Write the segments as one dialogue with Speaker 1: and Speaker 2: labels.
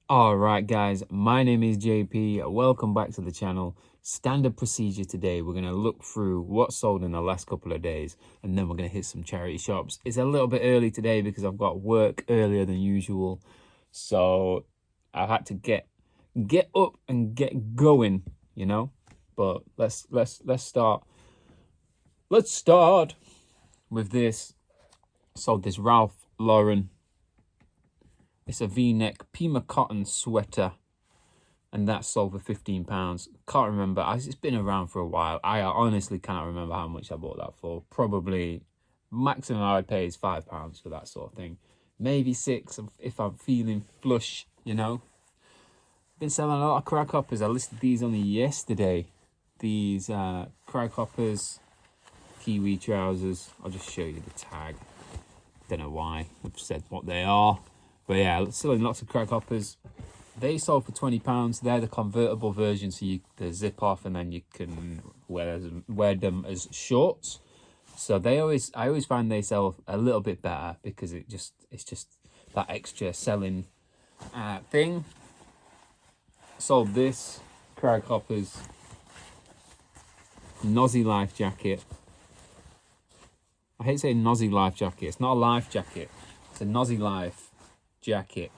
Speaker 1: All right, guys, my name is JP. Welcome back to the channel. Standard procedure today. We're going to look through what sold in the last couple of days, and then we're going to hit some charity shops. It's a little bit early today because I've got work earlier than usual. So I had to get up and get going, you know. But let's start. Let's start with this. Sold this Ralph Lauren. It's a V-neck Pima cotton sweater, and that sold for £15. Can't remember. It's been around for a while. I honestly cannot remember how much I bought that for. Probably maximum I would pay is £5 for that sort of thing. Maybe £6 if I'm feeling flush, you know. Been selling a lot of crack hoppers. I listed these only yesterday. These crack hoppers, kiwi trousers. I'll just show you the tag. Don't know why I've said what they are. But yeah, selling lots of crack hoppers. They sold for £20. They're the convertible version, so they zip off and then you can wear them as shorts. So I always find they sell a little bit better because it's just that extra selling thing. Sold this crack hoppers Nozzy Life jacket. I hate saying Nozzy Life jacket. It's not a life jacket. It's a Nozzy Life jacket,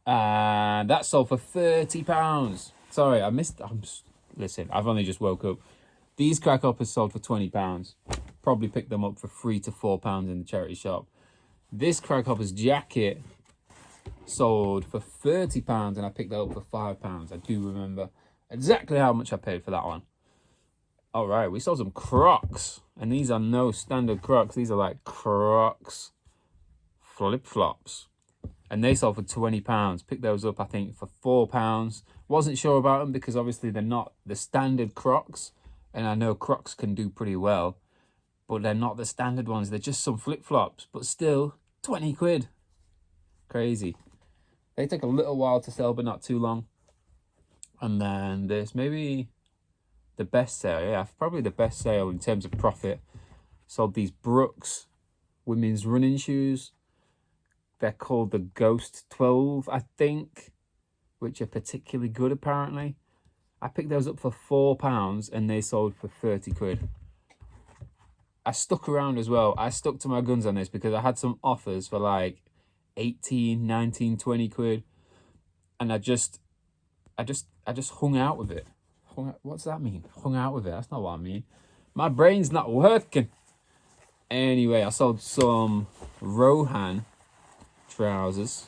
Speaker 1: and that sold for £30. Sorry, listen, I've only just woke up. These crack hoppers sold for £20. Probably picked them up for £3 to £4 in the charity shop. This crack hoppers jacket sold for £30, and I picked that up for £5. I do remember exactly how much I paid for that one. All right, we sold some Crocs, and these are no standard Crocs. These are like Crocs flip-flops. And they sold for £20. Picked those up, I think, for £4. Wasn't sure about them because obviously they're not the standard Crocs. And I know Crocs can do pretty well, but they're not the standard ones. They're just some flip-flops, but still 20 quid. Crazy. They take a little while to sell, but not too long. And then there's maybe the best sale. Yeah, probably the best sale in terms of profit. Sold these Brooks women's running shoes. They're called the Ghost 12, I think, which are particularly good, apparently. I picked those up for £4 and they sold for 30 quid. I stuck around as well. I stuck to my guns on this because I had some offers for like 18, 19, 20 quid. And I just hung out with it. What's that mean? Hung out with it. That's not what I mean. My brain's not working. Anyway, I sold some Rohan trousers.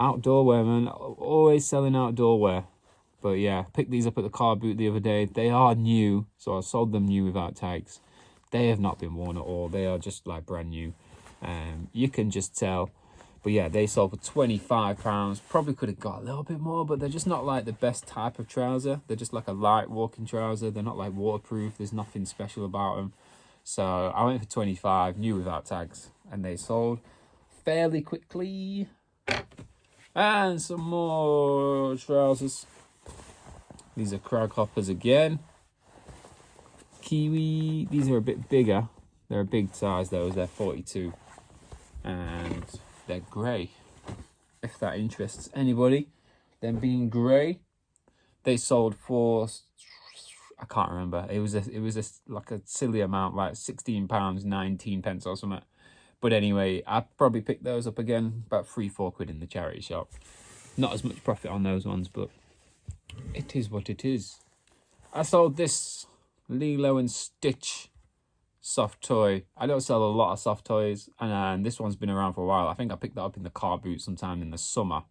Speaker 1: Outdoor wear, man. Always selling outdoor wear. But yeah, picked these up at the car boot the other day. They are new, so I sold them new without tags. They have not been worn at all. They are just like brand new. You can just tell. But yeah, they sold for £25. Probably could have got a little bit more, but they're just not like the best type of trouser. They're just like a light walking trouser. They're not like waterproof. There's nothing special about them. So I went for 25, new without tags, and they sold fairly quickly. And some more trousers. These are crack hoppers again. Kiwi. These are a bit bigger. They're a big size, those. They're 42. And they're grey. If that interests anybody. Them being grey. They sold for, I can't remember. It was like a silly amount, like £16, 19 pence or something. But anyway, I probably picked those up again, about 3-4 quid in the charity shop. Not as much profit on those ones, but it is what it is. I sold this Lilo and Stitch soft toy. I don't sell a lot of soft toys, and this one's been around for a while. I think I picked that up in the car boot sometime in the summer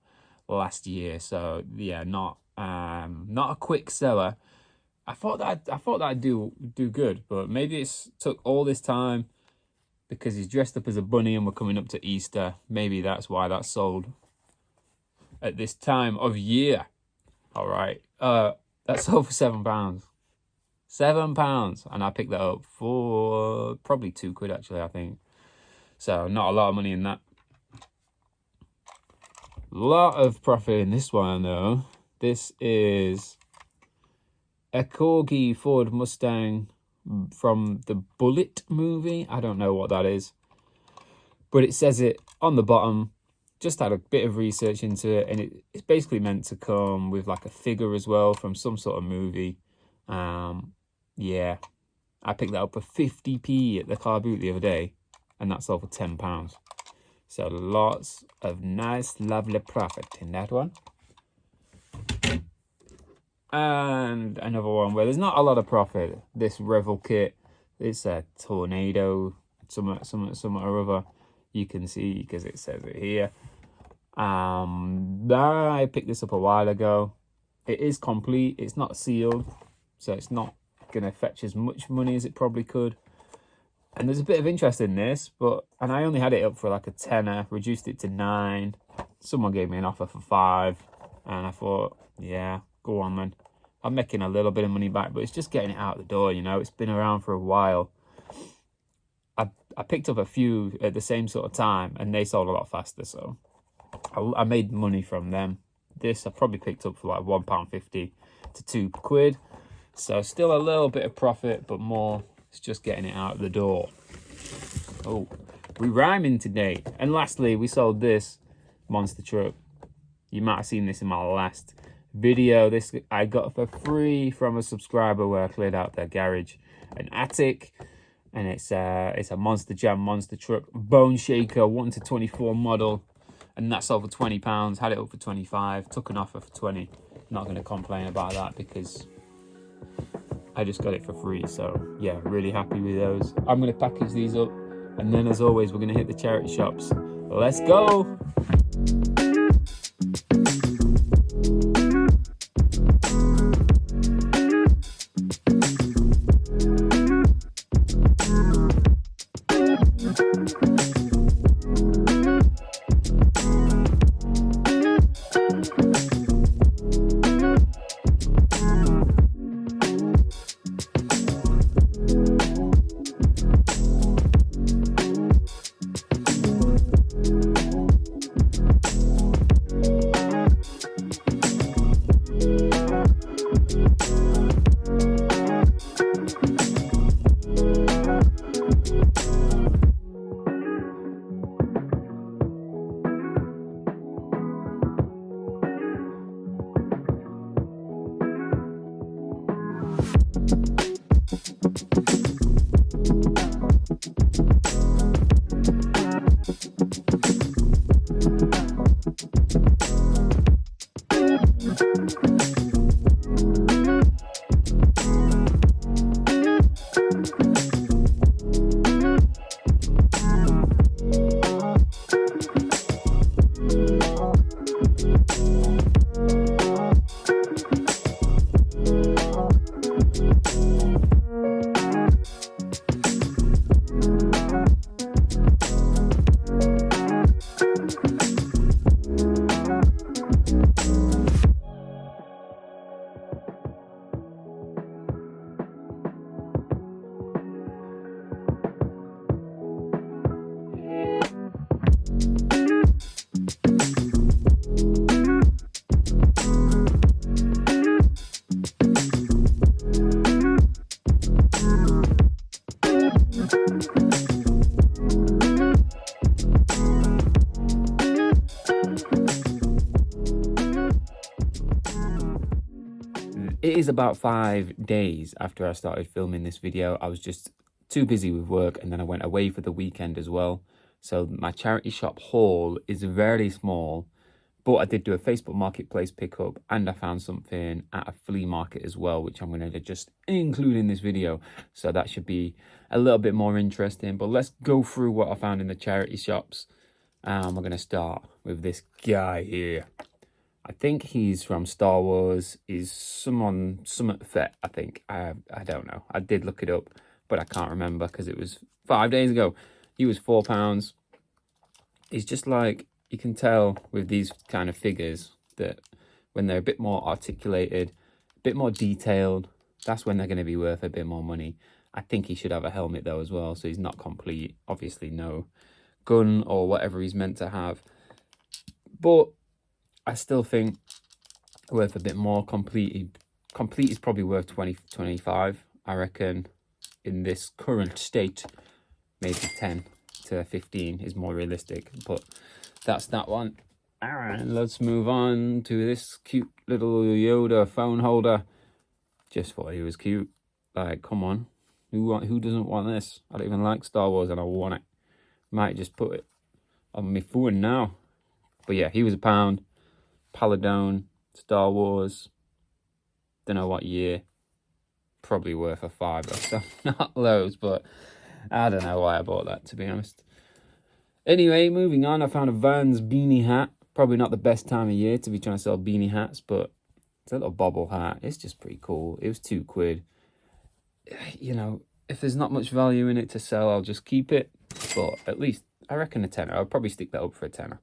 Speaker 1: last year. So yeah, not a quick seller. I thought that I'd do good, but maybe it's took all this time because he's dressed up as a bunny and we're coming up to Easter. Maybe that's why that's sold at this time of year. All right. That sold for £7. £7. And I picked that up for probably 2 quid, actually, I think. So not a lot of money in that. Lot of profit in this one, though. This is a Corgi Ford Mustang from the Bullet movie. I don't know what that is, but it says it on the bottom. just had a bit of research into it, and it's basically meant to come with like a figure as well from some sort of movie. Yeah, I picked that up for 50p at the car boot the other day, and that sold for £10. So lots of nice, lovely profit in that one. And another one where there's not a lot of profit. This Revel kit, it's a Tornado, some or other. You can see because it says it here. I picked this up a while ago. It is complete. It's not sealed, so it's not gonna fetch as much money as it probably could. And there's a bit of interest in this, and I only had it up for like a tenner, reduced it to 9. Someone gave me an offer for 5, and I thought, yeah, go on then. I'm making a little bit of money back, but it's just getting it out the door, you know. It's been around for a while. I picked up a few at the same sort of time, and they sold a lot faster, so I made money from them. This I probably picked up for like £1.50 to £2. So still a little bit of profit, but more, it's just getting it out the door. Oh, we rhyming today. And lastly, we sold this monster truck. You might have seen this in my last video. This I got for free from a subscriber where I cleared out their garage, an attic. And it's a Monster Jam monster truck, Bone Shaker 1 to 24 model. And that sold for £20, had it up for 25, took an offer for 20. Not going to complain about that because I just got it for free. So yeah, really happy with those. I'm going to package these up, and then as always, we're going to hit the charity shops. Let's go. It is about 5 days after I started filming this video. I was just too busy with work, and then I went away for the weekend as well. So my charity shop haul is very small, but I did do a Facebook Marketplace pickup, and I found something at a flea market as well, which I'm going to just include in this video. So that should be a little bit more interesting. But let's go through what I found in the charity shops. We're going to start with this guy here. I think he's from Star Wars. He's Summon Fett, I think. I don't know. I did look it up, but I can't remember because it was 5 days ago. He was £4. He's just like, you can tell with these kind of figures that when they're a bit more articulated, a bit more detailed, that's when they're going to be worth a bit more money. I think he should have a helmet though as well, so he's not complete. Obviously no gun or whatever he's meant to have. But I still think worth a bit more. Complete is probably worth 20, 25. I reckon in this current state, maybe 10 to 15 is more realistic. But that's that one. All right, let's move on to this cute little Yoda phone holder. Just thought he was cute. Like, come on. Who doesn't want this? I don't even like Star Wars and I want it. Might just put it on my phone now. But yeah, he was £1. Paladone, Star Wars. Don't know what year. Probably worth a £5 so not loads, but I don't know why I bought that, to be honest. Anyway, moving on, I found a Vans beanie hat. Probably not the best time of year to be trying to sell beanie hats, but it's a little bobble hat. It's just pretty cool. It was £2. You know, if there's not much value in it to sell, I'll just keep it. But at least, I reckon a tenner. I'll probably stick that up for a tenner.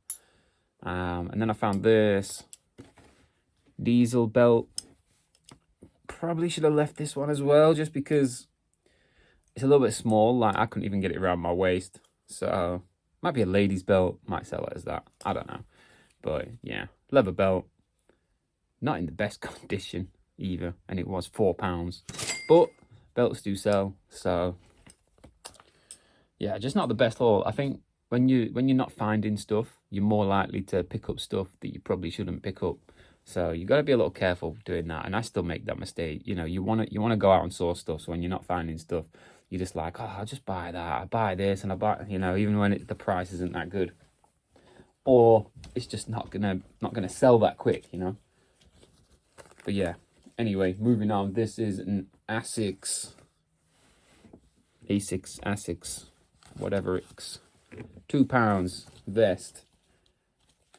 Speaker 1: And then I found this diesel belt. Probably should have left this one as well, just because it's a little bit small. Like, I couldn't even get it around my waist. So, might be a lady's belt. Might sell it as that. I don't know. But, yeah. Leather belt. Not in the best condition either. And it was £4. But, belts do sell. So, yeah, just not the best haul. I think when you're not finding stuff, you're more likely to pick up stuff that you probably shouldn't pick up. So you got to be a little careful doing that, and I still make that mistake. You know, you want to go out and source stuff. So when you're not finding stuff, you're just like, oh, I'll just buy that. I buy this, and I buy, you know, even when the price isn't that good, or it's just not gonna sell that quick, you know. But yeah. Anyway, moving on. This is an Asics, whatever it's £2 vest.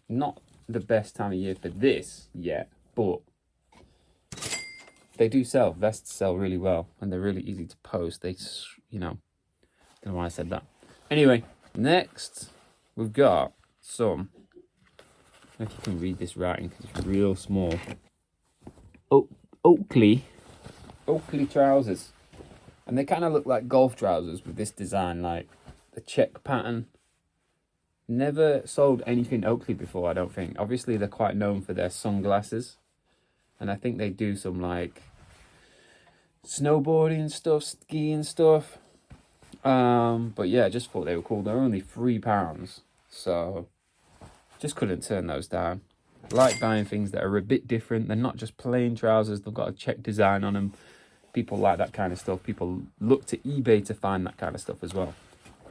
Speaker 1: Not the best time of year for this yet, but they do sell. Vests sell really well, and they're really easy to post. They, you know, don't know why I said that. Anyway, next we've got some, I don't know if you can read this writing because it's real small. Oakley trousers, and they kind of look like golf trousers with this design, like the check pattern. Never sold anything Oakley before, I don't think. Obviously, they're quite known for their sunglasses. And I think they do some, like, snowboarding stuff, skiing stuff. But yeah, I just thought they were cool. They're only £3. So, just couldn't turn those down. I like buying things that are a bit different. They're not just plain trousers. They've got a check design on them. People like that kind of stuff. People look to eBay to find that kind of stuff as well.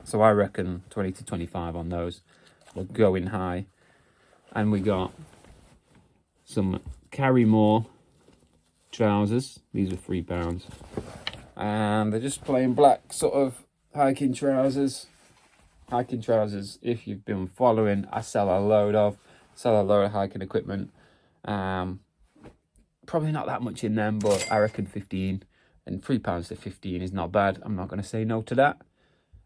Speaker 1: So I reckon 20 to 25 on those. We're going high. And we got some Carrymore trousers. These are £3. And they're just plain black sort of hiking trousers. Hiking trousers, if you've been following, I sell a load of hiking equipment. Probably not that much in them, but I reckon 15. And £3 to 15 is not bad. I'm not going to say no to that.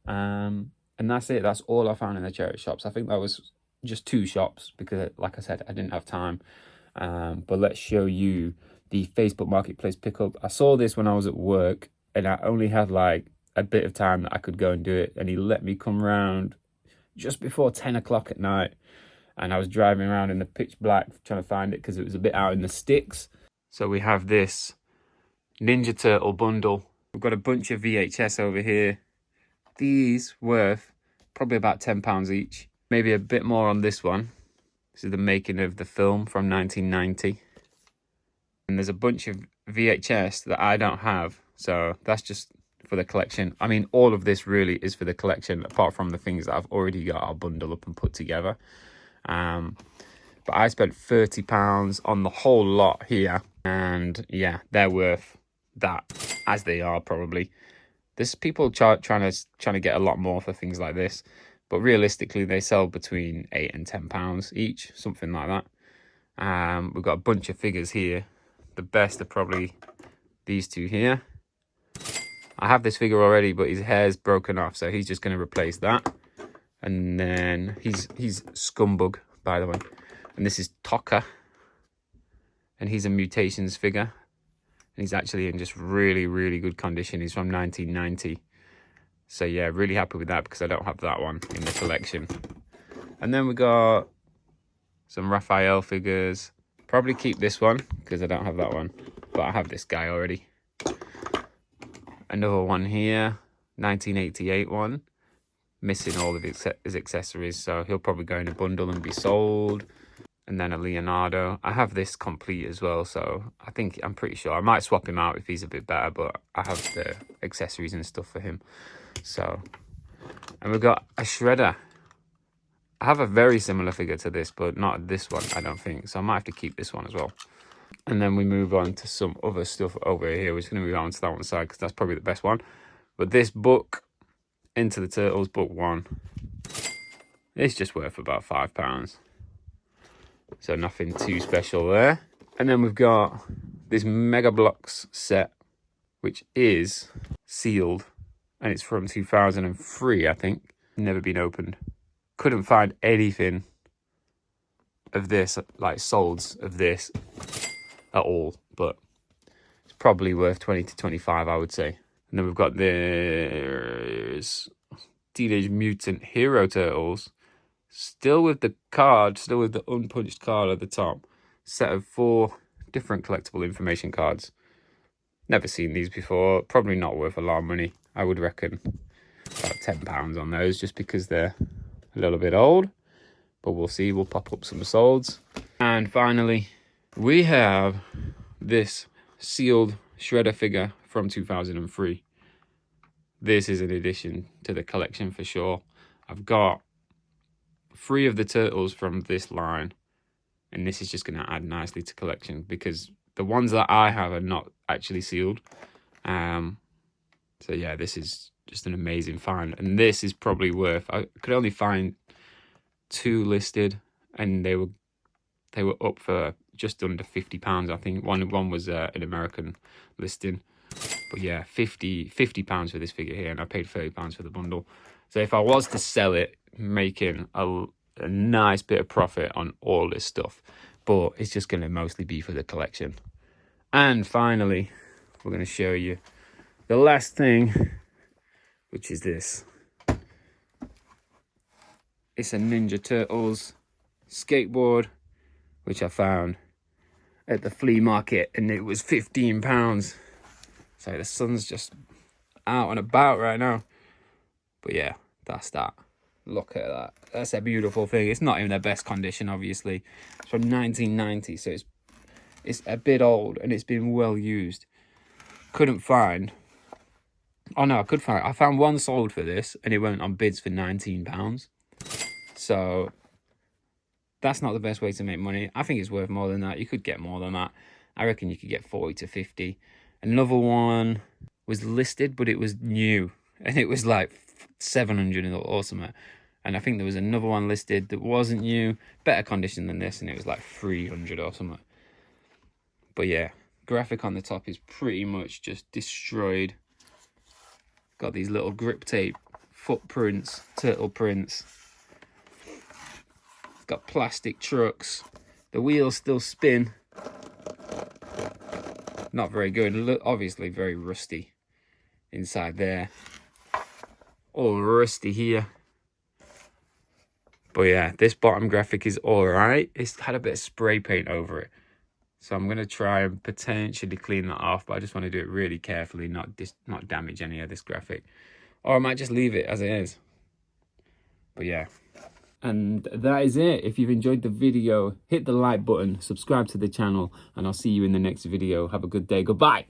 Speaker 1: And that's it. That's all I found in the charity shops. I think that was just 2 shops because, like I said, I didn't have time. But let's show you the Facebook Marketplace pickup. I saw this when I was at work, and I only had like a bit of time that I could go and do it. And he let me come round just before 10 o'clock at night. And I was driving around in the pitch black trying to find it because it was a bit out in the sticks. So we have this Ninja Turtle bundle. We've got a bunch of VHS over here. These worth probably about £10 each. Maybe a bit more on this one. This is the making of the film from 1990. And there's a bunch of VHS that I don't have. So that's just for the collection. I mean, all of this really is for the collection, apart from the things that I've already got. I'll bundle up and put together. But I spent £30 on the whole lot here. And yeah, they're worth that, as they are probably. There's people trying to get a lot more for things like this, but realistically they sell between £8 and £10 each, something like that. We've got a bunch of figures here. The best are probably these two here. I have this figure already, but his hair's broken off, so he's just going to replace that. And then he's Scumbug, by the way. And this is Tokka, and he's a Mutations figure. And he's actually in just really, really good condition. He's from 1990. So yeah, really happy with that because I don't have that one in the collection. And then we got some Raphael figures. Probably keep this one because I don't have that one. But I have this guy already. Another one here. 1988 one. missing all of his accessories, so he'll probably go in a bundle and be sold. And then a Leonardo. I have this complete as well, so I'm pretty sure I might swap him out if he's a bit better, but I have the accessories and stuff for him. So, and we've got a Shredder. I have a very similar figure to this, but not this one, I don't think. So I might have to keep this one as well. And then we move on to some other stuff over here. We're just going to move on to that one side because that's probably the best one. But this book, Into the Turtles, book 1, it's just worth about £5. So nothing too special there. And then we've got this Mega Blocks set, which is sealed. And it's from 2003, I think. Never been opened. Couldn't find anything of this, like solds of this at all. But it's probably worth 20 to 25, I would say. And then we've got this Teenage Mutant Hero Turtles. Still with the card, still with the unpunched card at the top. Set of 4 different collectible information cards. Never seen these before. Probably not worth a lot of money. I would reckon about £10 on those just because they're a little bit old. But we'll see. We'll pop up some solds. And finally, we have this sealed Shredder figure from 2003. This is an addition to the collection for sure. I've got 3 of the Turtles from this line, and this is just going to add nicely to collection because the ones that I have are not actually sealed. So yeah, this is just an amazing find, and this is probably worth, I could only find 2 listed, and they were up for just under £50. I think one was an American listing, but yeah, £50 for this figure here, and I paid £30 for the bundle. So if I was to sell it, making a nice bit of profit on all this stuff, but it's just going to mostly be for the collection. And finally, we're going to show you the last thing, which is this. It's a Ninja Turtles skateboard, which I found at the flea market, and it was £15. So the sun's just out and about right now. But yeah, that's that. Look at that. That's a beautiful thing. It's not in the best condition, obviously. It's from 1990, so it's a bit old, and it's been well used. Couldn't find... Oh no, I found one sold for this, and it went on bids for £19. So that's not the best way to make money. I think it's worth more than that. You could get more than that. I reckon you could get 40 to 50. Another one was listed, but it was new, and it was like 700 or something. And I think there was another one listed that wasn't new, better condition than this, and it was like 300 or something. But yeah, graphic on the top is pretty much just destroyed. Got these little grip tape footprints, turtle prints. Got plastic trucks. The wheels still spin. Not very good. Obviously very rusty inside there. All rusty here. But yeah, this bottom graphic is alright. It's had a bit of spray paint over it. So I'm going to try and potentially clean that off, but I just want to do it really carefully, not damage any of this graphic. Or I might just leave it as it is. But yeah. And that is it. If you've enjoyed the video, hit the like button, subscribe to the channel, and I'll see you in the next video. Have a good day. Goodbye.